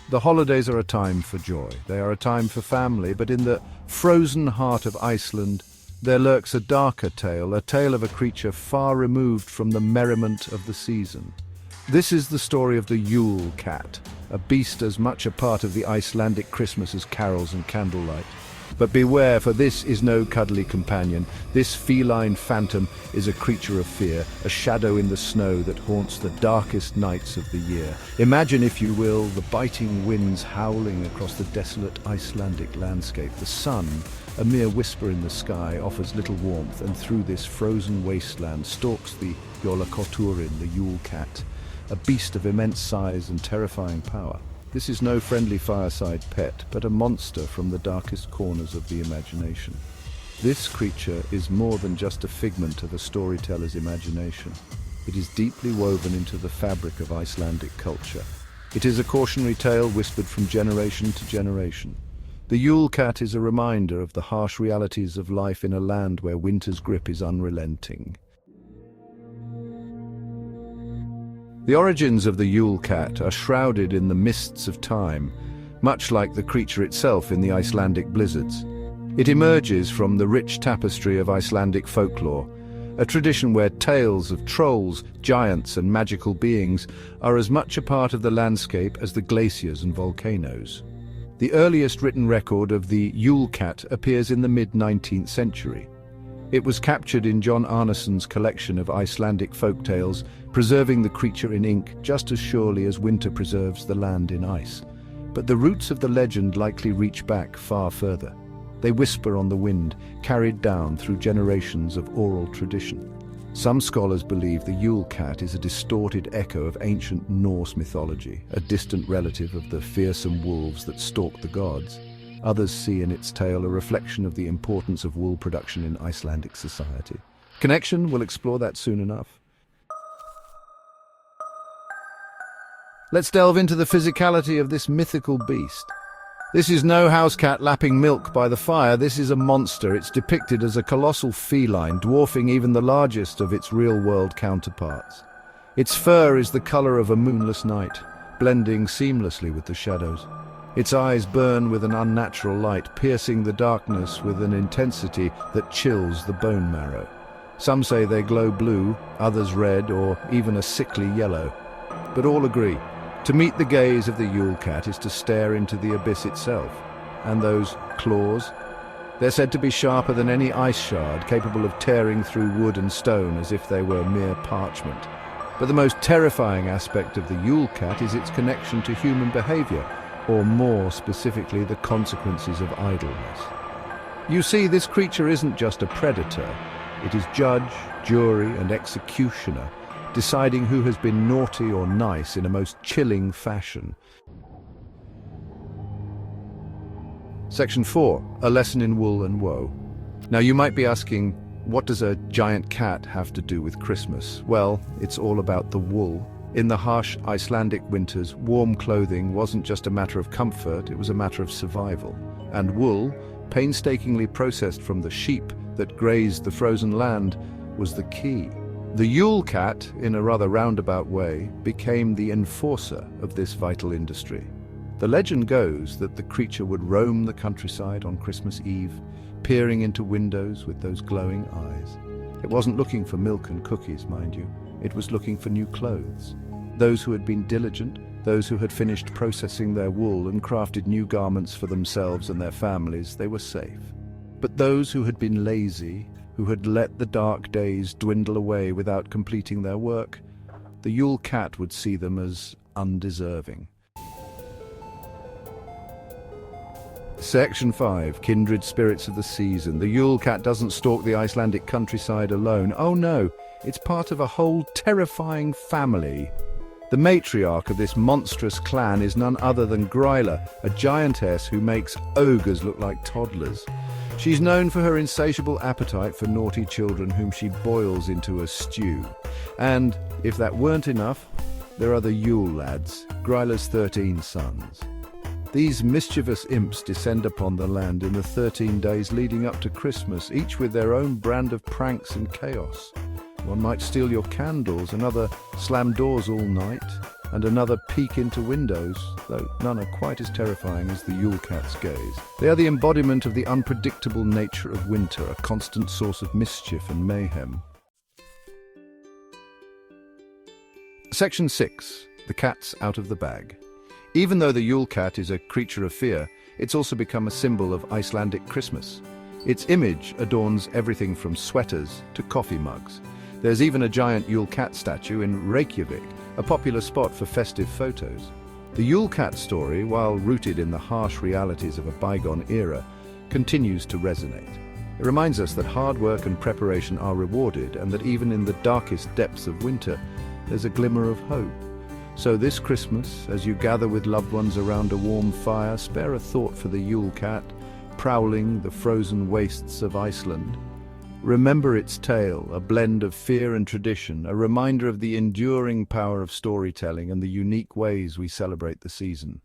The holidays are a time for joy. They are a time for family, but in the frozen heart of Iceland, there lurks a darker tale, a tale of a creature far removed from the merriment of the season. This is the story of the Yule Cat, a beast as much a part of the Icelandic Christmas as carols and candlelight. But beware, for this is no cuddly companion. This feline phantom is a creature of fear, a shadow in the snow that haunts the darkest nights of the year. Imagine, if you will, the biting winds howling across the desolate Icelandic landscape. The sun, a mere whisper in the sky, offers little warmth, and through this frozen wasteland stalks the 𝘗𝘗 𝘗𝘗𝘗𝘗, the Yule Cat, a beast of immense size and terrifying power. This is no friendly fireside pet, but a monster from the darkest corners of the imagination. This creature is more than just a figment of a storyteller's imagination. It is deeply woven into the fabric of Icelandic culture. It is a cautionary tale whispered from generation to generation. The Yule Cat is a reminder of the harsh realities of life in a land where winter's grip is unrelenting. The origins of the Yule Cat are shrouded in the mists of time, much like the creature itself in the Icelandic blizzards. It emerges from the rich tapestry of Icelandic folklore, a tradition where tales of trolls, giants, and magical beings are as much a part of the landscape as the glaciers and volcanoes. The earliest written record of the Yule Cat appears in the mid-19th century. It was captured in John Arneson's collection of Icelandic folktales, preserving the creature in ink just as surely as winter preserves the land in ice. But the roots of the legend likely reach back far further. They whisper on the wind, carried down through generations of oral tradition. Some scholars believe the Yule Cat is a distorted echo of ancient Norse mythology, a distant relative of the fearsome wolves that stalk the gods. Others see in its tale a reflection of the importance of wool production in Icelandic society. Connection? We'll explore that soon enough. Let's delve into the physicality of this mythical beast. This is no house cat lapping milk by the fire. This is a monster. It's depicted as a colossal feline, dwarfing even the largest of its real-world counterparts. Its fur is the color of a moonless night, blending seamlessly with the shadows. Its eyes burn with an unnatural light, piercing the darkness with an intensity that chills the bone marrow. Some say they glow blue, others red, or even a sickly yellow. But all agree, to meet the gaze of the Yule Cat is to stare into the abyss itself. And those claws? They're said to be sharper than any ice shard, capable of tearing through wood and stone as if they were mere parchment. But the most terrifying aspect of the Yule Cat is its connection to human behavior, or more specifically, the consequences of idleness. You see, this creature isn't just a predator. It is judge, jury, and executioner, deciding who has been naughty or nice in a most chilling fashion. Section 4, a lesson in Wool and Woe. Now you might be asking, what does a giant cat have to do with Christmas? Well, it's all about the wool. In the harsh Icelandic winters, warm clothing wasn't just a matter of comfort, it was a matter of survival. And wool, painstakingly processed from the sheep that grazed the frozen land, was the key. The Yule Cat, in a rather roundabout way, became the enforcer of this vital industry. The legend goes that the creature would roam the countryside on Christmas Eve, peering into windows with those glowing eyes. It wasn't looking for milk and cookies, mind you. It was looking for new clothes. Those who had been diligent, those who had finished processing their wool and crafted new garments for themselves and their families, they were safe. But those who had been lazy, who had let the dark days dwindle away without completing their work, the Yule Cat would see them as undeserving. Section 5, Kindred Spirits of the Season. The Yule Cat doesn't stalk the Icelandic countryside alone. Oh no, it's part of a whole terrifying family. The matriarch of this monstrous clan is none other than Gryla, a giantess who makes ogres look like toddlers. She's known for her insatiable appetite for naughty children whom she boils into a stew. And, if that weren't enough, there are the Yule lads, Gryla's 13 sons. These mischievous imps descend upon the land in the 13 days leading up to Christmas, each with their own brand of pranks and chaos. One might steal your candles, another slam doors all night. and another peek into windows, though none are quite as terrifying as the Yule Cat's gaze. They are the embodiment of the unpredictable nature of winter, a constant source of mischief and mayhem. Section 6. The Cat's Out of the Bag. Even though the Yule Cat is a creature of fear, it's also become a symbol of Icelandic Christmas. Its image adorns everything from sweaters to coffee mugs. There's even a giant Yule Cat statue in Reykjavik, a popular spot for festive photos. The Yule Cat story, while rooted in the harsh realities of a bygone era, continues to resonate. It reminds us that hard work and preparation are rewarded, and that even in the darkest depths of winter, there's a glimmer of hope. So this Christmas, as you gather with loved ones around a warm fire, spare a thought for the Yule Cat, prowling the frozen wastes of Iceland. Remember its tale, a blend of fear and tradition, a reminder of the enduring power of storytelling and the unique ways we celebrate the season.